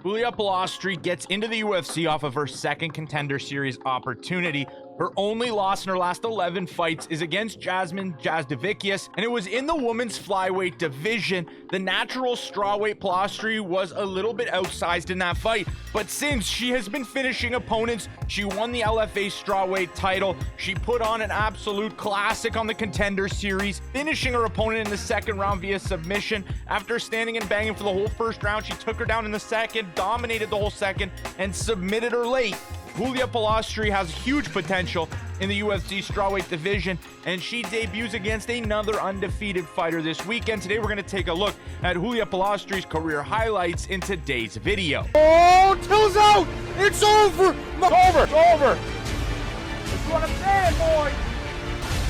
Julia Polastri gets into the UFC off of her second Contender Series opportunity. Her only loss in her last 11 fights is against Jasmine Jasudavicius, and it was in the women's flyweight division. The natural strawweight Polastri was a little bit outsized in that fight, but since she has been finishing opponents, she won the LFA Strawweight title. She put on an absolute classic on the Contender Series, finishing her opponent in the second round via submission. After standing and banging for the whole first round, she took her down in the second, dominated the whole second, and submitted her late. Julia Polastri has huge potential in the UFC strawweight division, and she debuts against another undefeated fighter this weekend. Today, we're going to take a look at Julia Polastri's career highlights in today's video. Oh, Till's out! It's over! It's over! It's over! That's what I'm saying, boy!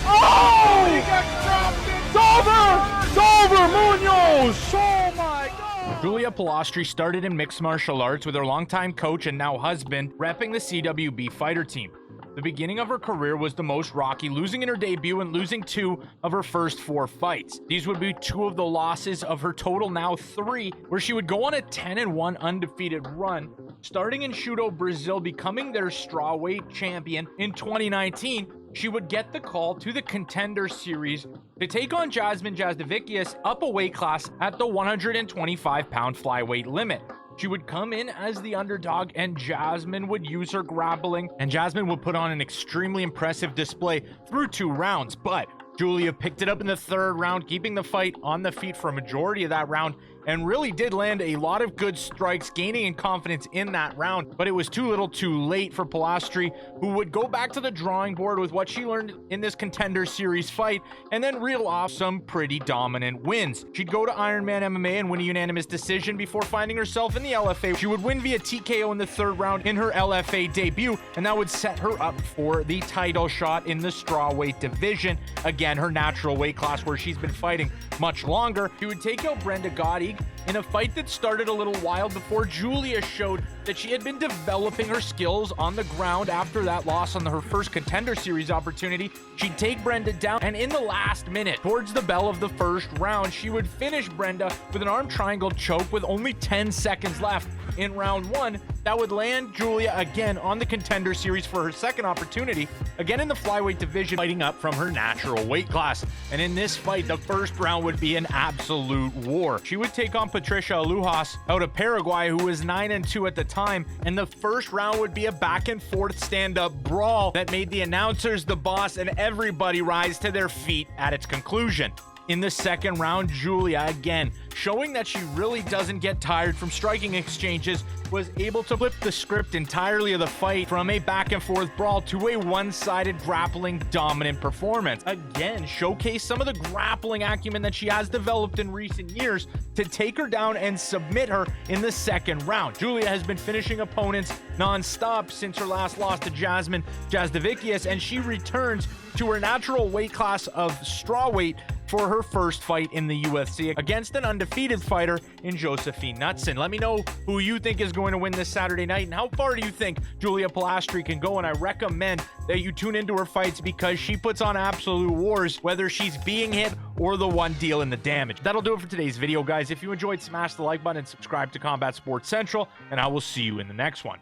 Oh! He got dropped! It's over! It's over! Munoz! Oh my God! Julia Polastri started in mixed martial arts with her longtime coach and now husband, repping the CWB fighter team. The beginning of her career was the most rocky, losing in her debut and losing 2 of her first 4 fights. These would be 2 of the losses of her total now 3, where she would go on a 10-1 undefeated run, starting in Shudo, Brazil, becoming their strawweight champion in 2019. She would get the call to the Contender Series to take on Jasmine Jasudavicius up a weight class at the 125-pound flyweight limit. She would come in as the underdog, and Jasmine would use her grappling, and Jasmine would put on an extremely impressive display through 2 rounds. But Julia picked it up in the 3rd round, keeping the fight on the feet for a majority of that round, and really did land a lot of good strikes, gaining in confidence in that round. But it was too little too late for Polastri, who would go back to the drawing board with what she learned in this Contender Series fight, and then reel off some pretty dominant wins. She'd go to Ironman MMA and win a unanimous decision before finding herself in the LFA. She would win via TKO in the 3rd round in her LFA debut, and that would set her up for the title shot in the strawweight division. Again, her natural weight class where she's been fighting much longer. She would take out Brenda Gotti in a fight that started a little while before Julia showed that she had been developing her skills on the ground after that loss on her first Contender Series opportunity. She'd take Brenda down, and in the last minute, towards the bell of the first round, she would finish Brenda with an arm triangle choke with only 10 seconds left in round 1. That would land Julia again on the Contender Series for her second opportunity, again in the flyweight division, fighting up from her natural weight class. And in this fight, the first round would be an absolute war. She would take on Patricia Alujas out of Paraguay, who was 9-2 at the time, and the first round would be a back and forth stand-up brawl that made the announcers, the boss, and everybody rise to their feet at its conclusion. In the second round, Julia, again, showing that she really doesn't get tired from striking exchanges, was able to flip the script entirely of the fight from a back and forth brawl to a one-sided grappling dominant performance. Again, showcase some of the grappling acumen that she has developed in recent years to take her down and submit her in the second round. Julia has been finishing opponents non-stop since her last loss to Jasmine Jasudavicius, and she returns to her natural weight class of strawweight for her first fight in the UFC against an undefeated fighter in Josephine Knutson. Let me know who you think is going to win this Saturday night, and how far do you think Julia Polastri can go? And I recommend that you tune into her fights, because she puts on absolute wars, whether she's being hit or the one dealing the damage. That'll do it for today's video, guys. If you enjoyed, smash the like button and subscribe to Combat Sports Central, and I will see you in the next one.